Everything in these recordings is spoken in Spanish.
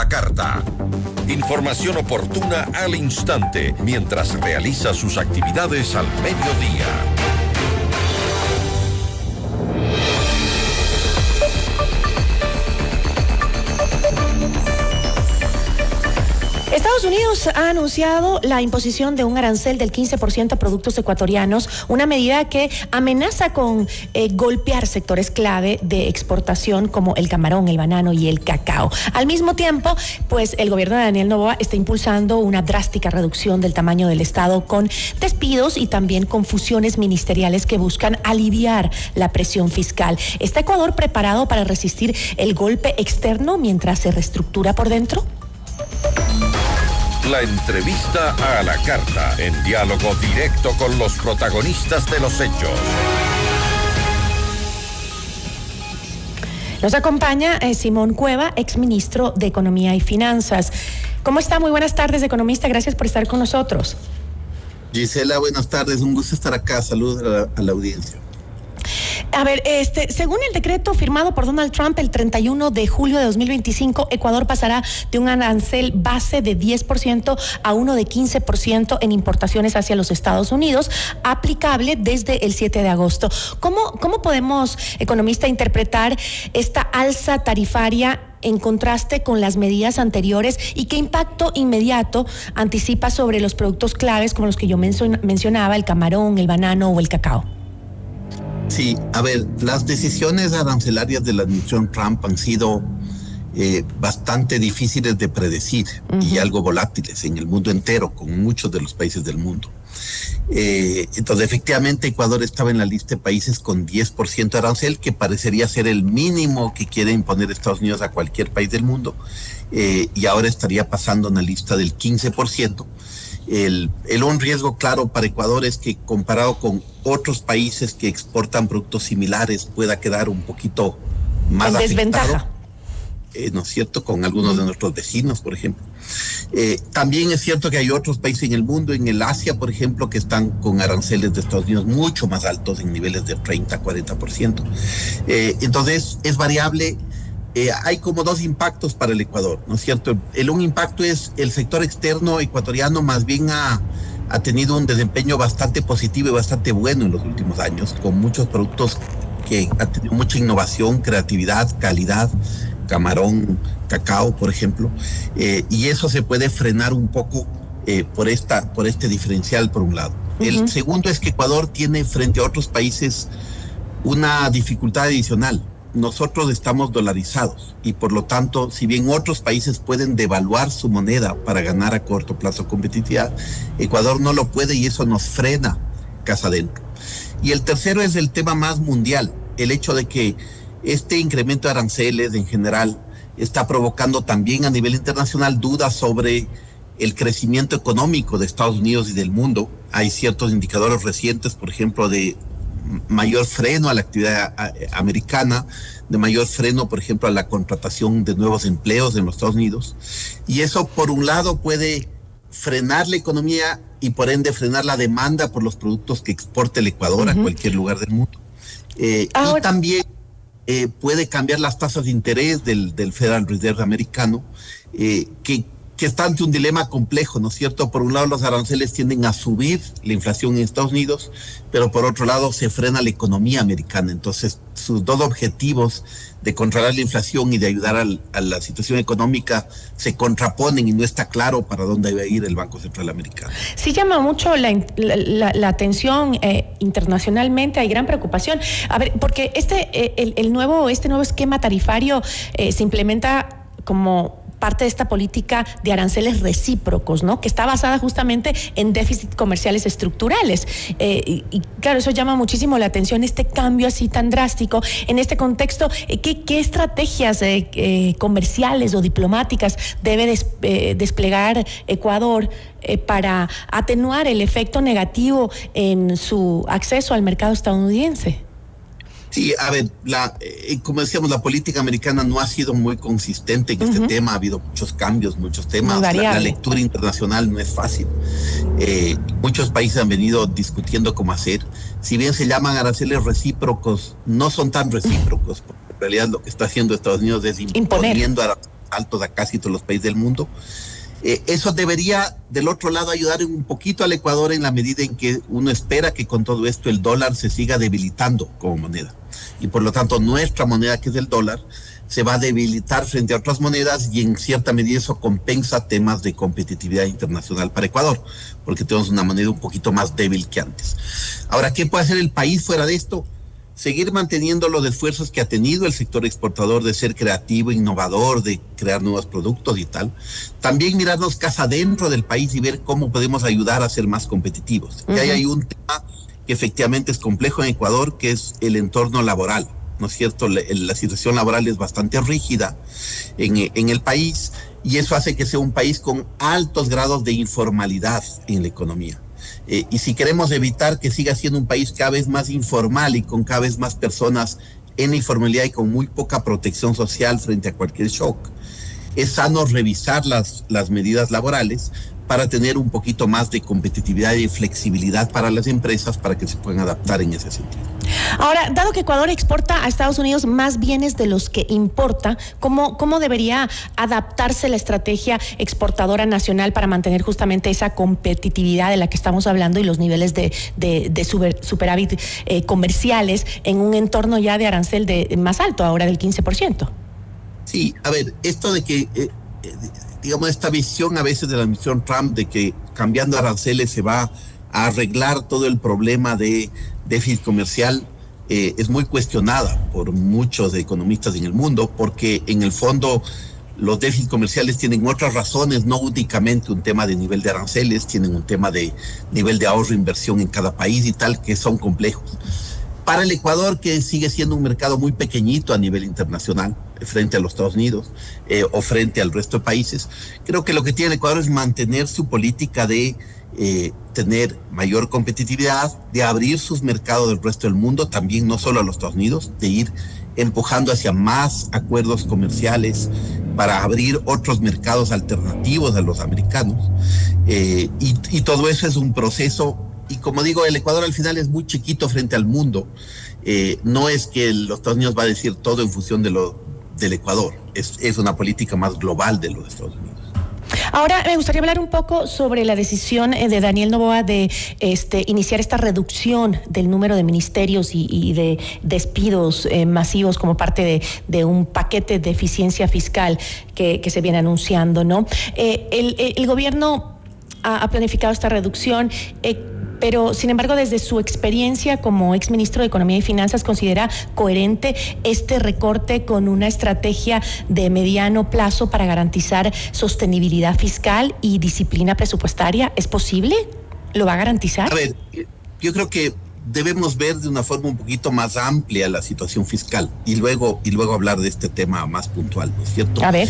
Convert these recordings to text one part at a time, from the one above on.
la carta. Información oportuna al instante mientras realiza sus actividades al mediodía. Estados Unidos ha anunciado la imposición de un arancel del 15% a productos ecuatorianos, una medida que amenaza con golpear sectores clave de exportación como el camarón, el banano y el cacao. Al mismo tiempo, pues el gobierno de Daniel Noboa está impulsando una drástica reducción del tamaño del Estado con despidos y también con fusiones ministeriales que buscan aliviar la presión fiscal. ¿Está Ecuador preparado para resistir el golpe externo mientras se reestructura por dentro? La entrevista a la carta, en diálogo directo con los protagonistas de los hechos. Nos acompaña Simón Cueva, exministro de Economía y Finanzas. ¿Cómo está? Muy buenas tardes, economista. Gracias por estar con nosotros. Gisela, buenas tardes. Un gusto estar acá. Saludos a la audiencia. A ver, según el decreto firmado por Donald Trump el 31 de julio de 2025, Ecuador pasará de un arancel base de 10% a uno de 15% en importaciones hacia los Estados Unidos, aplicable desde el 7 de agosto. ¿Cómo podemos, economista, interpretar esta alza tarifaria en contraste con las medidas anteriores y qué impacto inmediato anticipa sobre los productos claves como los que yo mencionaba, el camarón, el banano o el cacao? Sí, a ver, las decisiones arancelarias de la administración Trump han sido bastante difíciles de predecir y algo volátiles en el mundo entero, con muchos de los países del mundo. Entonces, efectivamente, Ecuador estaba en la lista de países con 10% de arancel, que parecería ser el mínimo que quiere imponer Estados Unidos a cualquier país del mundo, y ahora estaría pasando a una lista del 15%. Un riesgo claro para Ecuador es que, comparado con otros países que exportan productos similares, pueda quedar un poquito más en afectado, desventaja. ¿No es cierto?, con algunos de nuestros vecinos, por ejemplo. También es cierto que hay otros países en el mundo, en el Asia, por ejemplo, que están con aranceles de Estados Unidos mucho más altos, en niveles de 30-40%. Entonces, es variable. Hay como dos impactos para el Ecuador, ¿no es cierto? Un impacto es el sector externo ecuatoriano más bien ha tenido un desempeño bastante positivo y bastante bueno en los últimos años, con muchos productos que han tenido mucha innovación, creatividad, calidad, camarón, cacao, por ejemplo, y eso se puede frenar un poco por este diferencial, por un lado. El segundo es que Ecuador tiene, frente a otros países, una dificultad adicional. Nosotros estamos dolarizados y, por lo tanto, si bien otros países pueden devaluar su moneda para ganar a corto plazo competitividad, Ecuador no lo puede, y eso nos frena casa adentro. Y el tercero es el tema más mundial, el hecho de que este incremento de aranceles en general está provocando también a nivel internacional dudas sobre el crecimiento económico de Estados Unidos y del mundo. Hay ciertos indicadores recientes, por ejemplo, de mayor freno a la actividad americana, de mayor freno, por ejemplo, a la contratación de nuevos empleos en los Estados Unidos. Y eso, por un lado, puede frenar la economía y, por ende, frenar la demanda por los productos que exporta el Ecuador a cualquier lugar del mundo. Y también puede cambiar las tasas de interés del Federal Reserve americano, que está ante un dilema complejo, ¿no es cierto? Por un lado, los aranceles tienden a subir la inflación en Estados Unidos, pero por otro lado se frena la economía americana. Entonces, sus dos objetivos de controlar la inflación y de ayudar a la situación económica se contraponen, y no está claro para dónde va a ir el Banco Central Americano. Sí llama mucho la atención internacionalmente, hay gran preocupación. A ver, porque este nuevo esquema tarifario se implementa como parte de esta política de aranceles recíprocos, ¿no?, que está basada justamente en déficits comerciales estructurales. Y claro, eso llama muchísimo la atención, este cambio así tan drástico. En este contexto, ¿qué estrategias comerciales o diplomáticas debe desplegar Ecuador para atenuar el efecto negativo en su acceso al mercado estadounidense? Sí, a ver, como decíamos, la política americana no ha sido muy consistente en este tema. Ha habido muchos cambios, muchos temas. La lectura internacional no es fácil. Muchos países han venido discutiendo cómo hacer. Si bien se llaman aranceles recíprocos, no son tan recíprocos, porque en realidad lo que está haciendo Estados Unidos es imponiendo altos a casi todos los países del mundo. Eso debería, del otro lado, ayudar un poquito al Ecuador en la medida en que uno espera que con todo esto el dólar se siga debilitando como moneda. Y por lo tanto nuestra moneda, que es el dólar, se va a debilitar frente a otras monedas y en cierta medida eso compensa temas de competitividad internacional para Ecuador, porque tenemos una moneda un poquito más débil que antes. Ahora, ¿qué puede hacer el país fuera de esto? Seguir manteniendo los esfuerzos que ha tenido el sector exportador de ser creativo, innovador, de crear nuevos productos y tal. También mirarnos casa dentro del país y ver cómo podemos ayudar a ser más competitivos. Y ahí hay un tema que efectivamente es complejo en Ecuador, que es el entorno laboral, ¿no es cierto? La situación laboral es bastante rígida en el país y eso hace que sea un país con altos grados de informalidad en la economía. Y si queremos evitar que siga siendo un país cada vez más informal y con cada vez más personas en la informalidad y con muy poca protección social frente a cualquier shock, es sano revisar las medidas laborales para tener un poquito más de competitividad y flexibilidad para las empresas para que se puedan adaptar en ese sentido. Ahora, dado que Ecuador exporta a Estados Unidos más bienes de los que importa, ¿cómo debería adaptarse la estrategia exportadora nacional para mantener justamente esa competitividad de la que estamos hablando y los niveles de superávit comerciales en un entorno ya de arancel más alto, ahora del 15%? Sí, a ver, esto de que... digamos, esta visión a veces de la administración Trump de que cambiando aranceles se va a arreglar todo el problema de déficit comercial es muy cuestionada por muchos economistas en el mundo, porque en el fondo los déficits comerciales tienen otras razones, no únicamente un tema de nivel de aranceles, tienen un tema de nivel de ahorro e inversión en cada país y tal, que son complejos. Para el Ecuador, que sigue siendo un mercado muy pequeñito a nivel internacional, frente a los Estados Unidos o frente al resto de países, creo que lo que tiene el Ecuador es mantener su política de tener mayor competitividad, de abrir sus mercados del resto del mundo, también no solo a los Estados Unidos, de ir empujando hacia más acuerdos comerciales para abrir otros mercados alternativos a los americanos. Y todo eso es un proceso. Y como digo, el Ecuador al final es muy chiquito frente al mundo. No es que los Estados Unidos va a decir todo en función del Ecuador. Es una política más global de los Estados Unidos. Ahora me gustaría hablar un poco sobre la decisión de Daniel Noboa de iniciar esta reducción del número de ministerios y de despidos masivos como parte de un paquete de eficiencia fiscal que se viene anunciando, ¿no? El gobierno ha planificado esta reducción, pero sin embargo desde su experiencia como exministro de Economía y Finanzas, ¿considera coherente este recorte con una estrategia de mediano plazo para garantizar sostenibilidad fiscal y disciplina presupuestaria? ¿Es posible? ¿Lo va a garantizar? A ver, yo creo que debemos ver de una forma un poquito más amplia la situación fiscal y luego hablar de este tema más puntual, ¿no es cierto? A ver.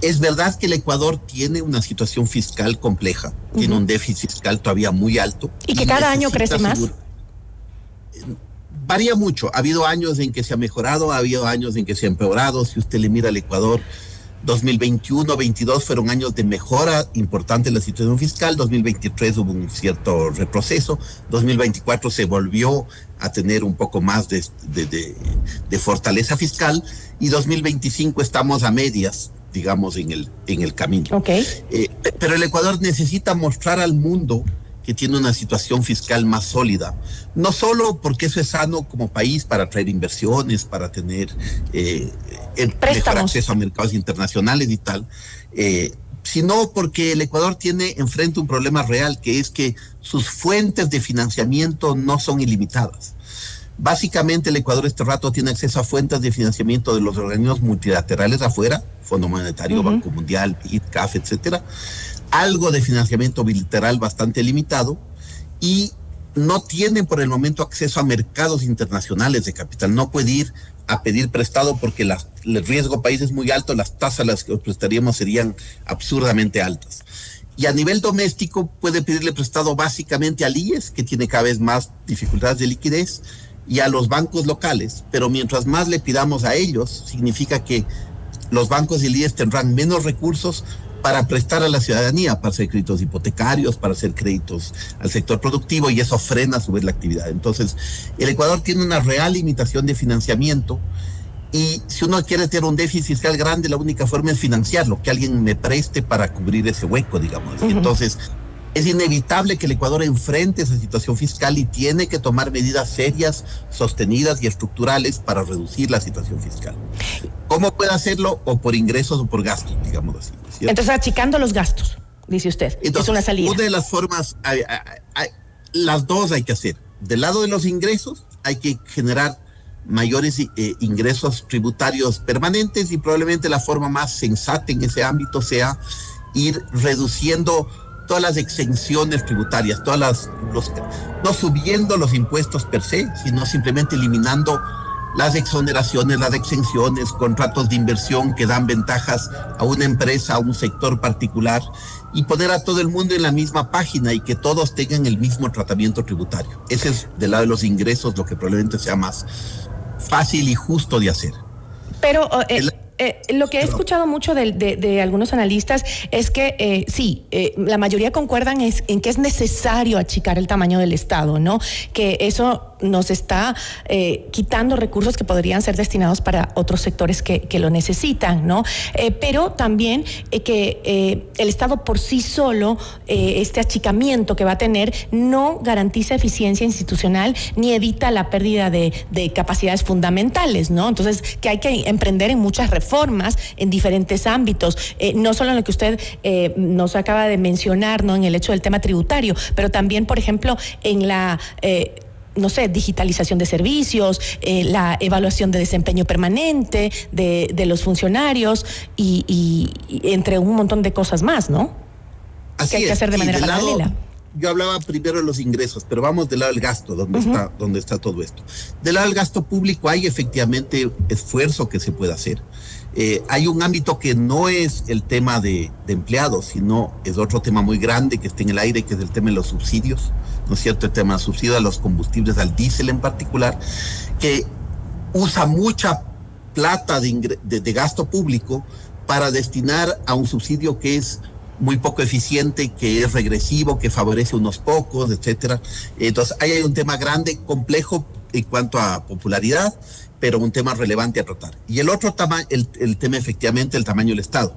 Es verdad que el Ecuador tiene una situación fiscal compleja, tiene un déficit fiscal todavía muy alto. ¿Y que cada año crece más? Varía mucho. Ha habido años en que se ha mejorado, ha habido años en que se ha empeorado. Si usted le mira al Ecuador, 2021, 2022 fueron años de mejora importante en la situación fiscal. 2023 hubo un cierto retroceso. 2024 se volvió a tener un poco más de fortaleza fiscal. Y 2025 estamos a medias, digamos, en el camino. Okay. Pero el Ecuador necesita mostrar al mundo que tiene una situación fiscal más sólida, no solo porque eso es sano como país para atraer inversiones, para tener mejor acceso a mercados internacionales y tal, sino porque el Ecuador tiene enfrente un problema real, que es que sus fuentes de financiamiento no son ilimitadas. Básicamente el Ecuador este rato tiene acceso a fuentes de financiamiento de los organismos multilaterales afuera, Fondo Monetario, Banco Mundial, BID, CAF, etcétera, algo de financiamiento bilateral bastante limitado, y no tienen por el momento acceso a mercados internacionales de capital. No puede ir a pedir prestado porque el riesgo país es muy alto, las tasas a las que prestaríamos serían absurdamente altas. Y a nivel doméstico puede pedirle prestado básicamente al IES, que tiene cada vez más dificultades de liquidez, y a los bancos locales, pero mientras más le pidamos a ellos, significa que los bancos y el IES tendrán menos recursos para prestar a la ciudadanía, para hacer créditos hipotecarios, para hacer créditos al sector productivo, y eso frena a su vez la actividad. Entonces, el Ecuador tiene una real limitación de financiamiento Y si uno quiere tener un déficit fiscal grande, la única forma es financiarlo, que alguien me preste para cubrir ese hueco, digamos. Entonces, es inevitable que el Ecuador enfrente esa situación fiscal y tiene que tomar medidas serias, sostenidas y estructurales para reducir la situación fiscal. ¿Cómo puede hacerlo? O por ingresos o por gastos, digamos así, ¿cierto? Entonces, achicando los gastos, dice usted. Entonces, es una salida. Una de las formas, las dos hay que hacer. Del lado de los ingresos, hay que generar mayores ingresos tributarios permanentes, y probablemente la forma más sensata en ese ámbito sea ir reduciendo todas las exenciones tributarias, no subiendo los impuestos per se, sino simplemente eliminando las exoneraciones, las exenciones, contratos de inversión que dan ventajas a una empresa, a un sector particular, y poner a todo el mundo en la misma página y que todos tengan el mismo tratamiento tributario. Ese es, del lado de los ingresos, lo que probablemente sea más fácil y justo de hacer. Pero lo que he escuchado mucho de algunos analistas es que la mayoría concuerdan en que es necesario achicar el tamaño del Estado, ¿no? Que eso nos está quitando recursos que podrían ser destinados para otros sectores que lo necesitan, ¿no? Pero también que el Estado por sí solo, este achicamiento que va a tener, no garantiza eficiencia institucional ni evita la pérdida de capacidades fundamentales, ¿no? Entonces, que hay que emprender en muchas reformas en diferentes ámbitos, no solo en lo que usted nos acaba de mencionar, ¿no? En el hecho del tema tributario, pero también, por ejemplo, en la digitalización de servicios, la evaluación de desempeño permanente de los funcionarios y entre un montón de cosas más, ¿no? Así que hay que hacer de manera paralela. Yo hablaba primero de los ingresos, pero vamos del lado del gasto, donde está todo esto. Del lado del gasto público hay efectivamente esfuerzo que se puede hacer. Hay un ámbito que no es el tema de empleados, sino es otro tema muy grande que está en el aire, que es el tema de los subsidios, ¿no es cierto? El tema de subsidios a los combustibles, al diésel en particular, que usa mucha plata de gasto público para destinar a un subsidio que es muy poco eficiente, que es regresivo, que favorece a unos pocos, etcétera. Entonces, ahí hay un tema grande, complejo en cuanto a popularidad, pero un tema relevante a tratar. Y el otro tema, el tema efectivamente, el tamaño del Estado.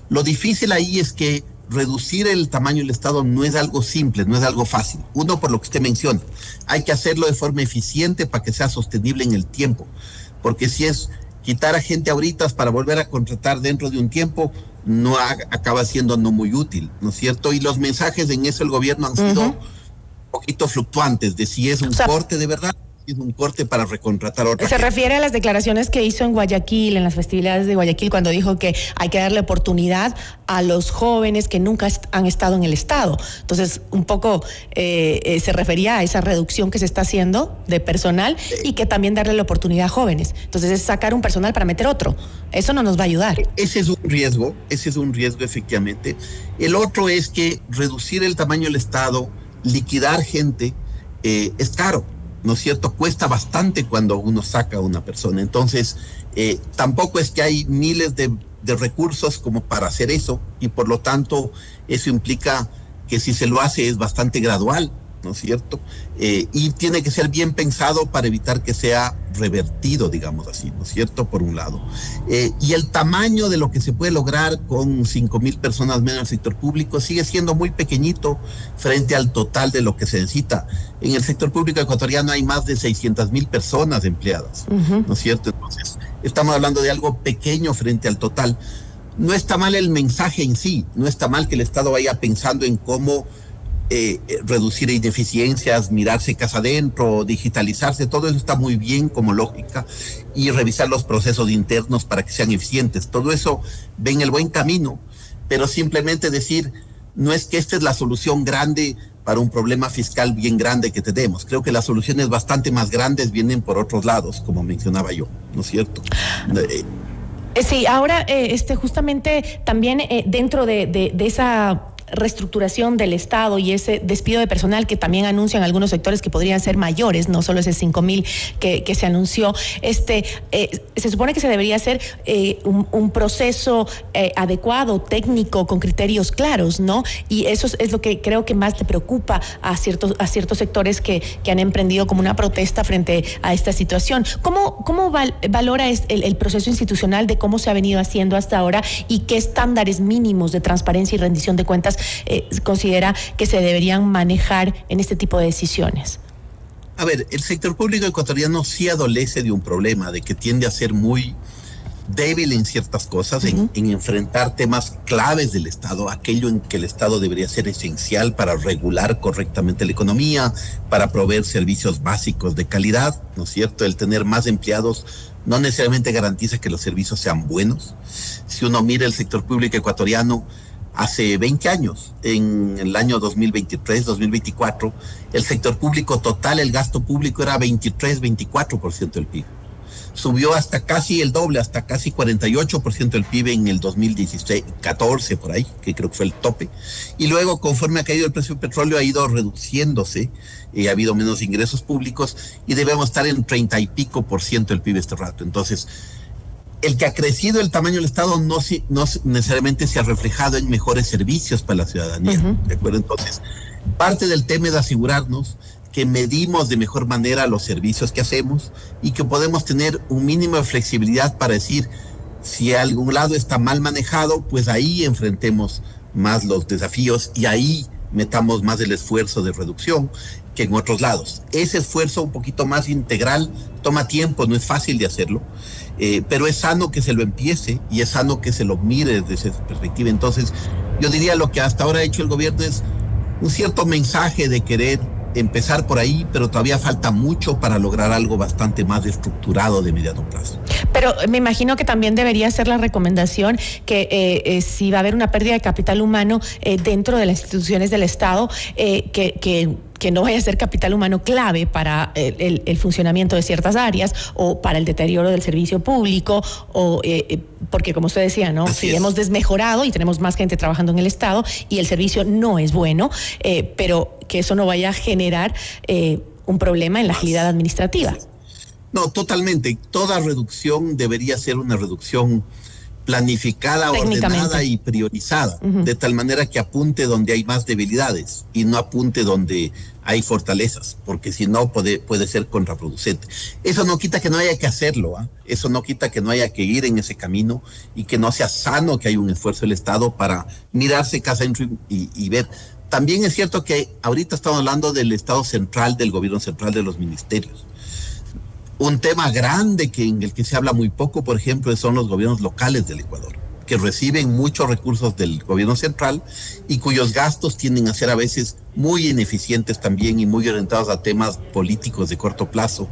Lo difícil ahí es que reducir el tamaño del Estado no es algo simple, no es algo fácil. Uno, por lo que usted menciona, hay que hacerlo de forma eficiente para que sea sostenible en el tiempo, porque si es quitar a gente ahorita para volver a contratar dentro de un tiempo, acaba siendo no muy útil, ¿no es cierto? Y los mensajes en eso el gobierno han sido un poquito fluctuantes, de si es un corte de verdad, si es un corte para recontratar a otra gente. Refiere a las declaraciones que hizo en Guayaquil, en las festividades de Guayaquil, cuando dijo que hay que darle oportunidad a los jóvenes que nunca han estado en el Estado. Entonces, un poco se refería a esa reducción que se está haciendo de personal y que también darle la oportunidad a jóvenes. Entonces, es sacar un personal para meter otro. Eso no nos va a ayudar. Ese es un riesgo efectivamente. El otro es que reducir el tamaño del Estado, liquidar gente, es caro, ¿no es cierto? Cuesta bastante cuando uno saca a una persona. Entonces, tampoco es que hay miles de recursos como para hacer eso, y por lo tanto eso implica que si se lo hace es bastante gradual, ¿no es cierto? Y tiene que ser bien pensado para evitar que sea revertido, digamos así, ¿no es cierto? Por un lado. Y el tamaño de lo que se puede lograr con 5,000 personas menos en el sector público sigue siendo muy pequeñito frente al total de lo que se necesita. En el sector público ecuatoriano hay más de 600,000 personas empleadas, ¿no es cierto? Entonces, estamos hablando de algo pequeño frente al total. No está mal el mensaje en sí, no está mal que el Estado vaya pensando en cómo reducir ineficiencias, mirarse casa adentro, digitalizarse, todo eso está muy bien como lógica, y revisar los procesos internos para que sean eficientes. Todo eso va en el buen camino, pero simplemente decir, no es que esta es la solución grande para un problema fiscal bien grande que tenemos. Creo que las soluciones bastante más grandes vienen por otros lados, como mencionaba yo, ¿no es cierto? Sí, ahora justamente también dentro de esa reestructuración del Estado y ese despido de personal que también anuncian algunos sectores que podrían ser mayores, no solo ese 5,000 que se anunció, se supone que se debería hacer un proceso adecuado, técnico, con criterios claros, ¿no? Y eso es lo que creo que más le preocupa a ciertos sectores que han emprendido como una protesta frente a esta situación. ¿Cómo valora el proceso institucional de cómo se ha venido haciendo hasta ahora y qué estándares mínimos de transparencia y rendición de cuentas considera que se deberían manejar en este tipo de decisiones? A ver, el sector público ecuatoriano sí adolece de un problema, de que tiende a ser muy débil en ciertas cosas, en enfrentar temas claves del Estado, aquello en que el Estado debería ser esencial para regular correctamente la economía, para proveer servicios básicos de calidad, ¿no es cierto? El tener más empleados no necesariamente garantiza que los servicios sean buenos. Si uno mira el sector público ecuatoriano, hace 20 años, en el año 2023, 2024, el sector público total, el gasto público era 23-24% del PIB. Subió hasta casi el doble, hasta casi 48% del PIB en el 2016, 14 por ahí, que creo que fue el tope. Y luego, conforme ha caído el precio del petróleo, ha ido reduciéndose, ha habido menos ingresos públicos y debemos estar en 30 y pico % del PIB este rato. Entonces, el que ha crecido el tamaño del Estado no necesariamente se ha reflejado en mejores servicios para la ciudadanía, ¿de acuerdo? Entonces, parte del tema es asegurarnos que medimos de mejor manera los servicios que hacemos y que podemos tener un mínimo de flexibilidad para decir, si algún lado está mal manejado, pues ahí enfrentemos más los desafíos y ahí metamos más el esfuerzo de reducción que en otros lados. Ese esfuerzo un poquito más integral toma tiempo, no es fácil de hacerlo, pero es sano que se lo empiece y es sano que se lo mire desde esa perspectiva. Entonces, yo diría lo que hasta ahora ha hecho el gobierno es un cierto mensaje de querer empezar por ahí, pero todavía falta mucho para lograr algo bastante más estructurado de mediano plazo. Pero me imagino que también debería ser la recomendación que si va a haber una pérdida de capital humano dentro de las instituciones del Estado, que no vaya a ser capital humano clave para el funcionamiento de ciertas áreas o para el deterioro del servicio público, o porque como usted decía, ¿no? Si hemos desmejorado y tenemos más gente trabajando en el Estado y el servicio no es bueno, pero que eso no vaya a generar un problema en la agilidad administrativa. No, totalmente. Toda reducción debería ser una reducción planificada, ordenada y priorizada, de tal manera que apunte donde hay más debilidades y no apunte donde hay fortalezas, porque si no puede ser contraproducente. Eso no quita que no haya que hacerlo, eso no quita que no haya que ir en ese camino y que no sea sano que haya un esfuerzo del Estado para mirarse casa adentro y ver. También es cierto que ahorita estamos hablando del Estado central, del gobierno central, de los ministerios. Un tema grande en el que se habla muy poco, por ejemplo, son los gobiernos locales del Ecuador, que reciben muchos recursos del gobierno central y cuyos gastos tienden a ser a veces muy ineficientes también y muy orientados a temas políticos de corto plazo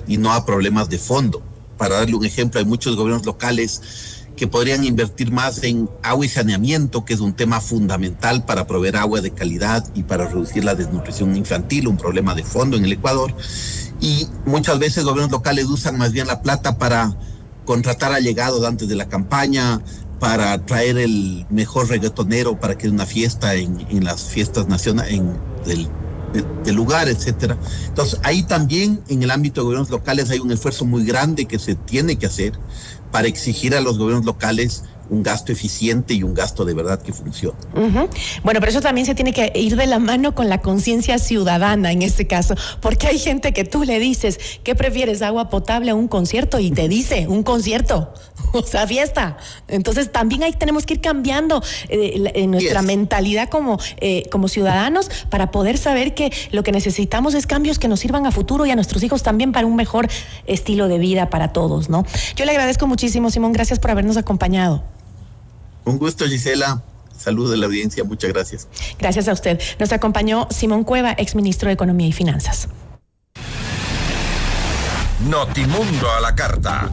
y no a problemas de fondo. Para darle un ejemplo, hay muchos gobiernos locales que podrían invertir más en agua y saneamiento, que es un tema fundamental para proveer agua de calidad y para reducir la desnutrición infantil, un problema de fondo en el Ecuador. Y muchas veces gobiernos locales usan más bien la plata para contratar allegados antes de la campaña, para traer el mejor reggaetonero para que haya una fiesta en las fiestas nacionales del lugar, etcétera. Entonces, ahí también en el ámbito de gobiernos locales hay un esfuerzo muy grande que se tiene que hacer para exigir a los gobiernos locales un gasto eficiente y un gasto de verdad que funcione. Bueno, pero eso también se tiene que ir de la mano con la conciencia ciudadana en este caso, porque hay gente que tú le dices, ¿qué prefieres, agua potable o un concierto? Y te dice, un concierto, o sea, fiesta. Entonces también ahí tenemos que ir cambiando nuestra mentalidad como ciudadanos para poder saber que lo que necesitamos es cambios que nos sirvan a futuro y a nuestros hijos también para un mejor estilo de vida para todos, ¿no? Yo le agradezco muchísimo, Simón, gracias por habernos acompañado. Un gusto, Gisela. Saludos de la audiencia. Muchas gracias. Gracias a usted. Nos acompañó Simón Cueva, exministro de Economía y Finanzas. Notimundo a la carta.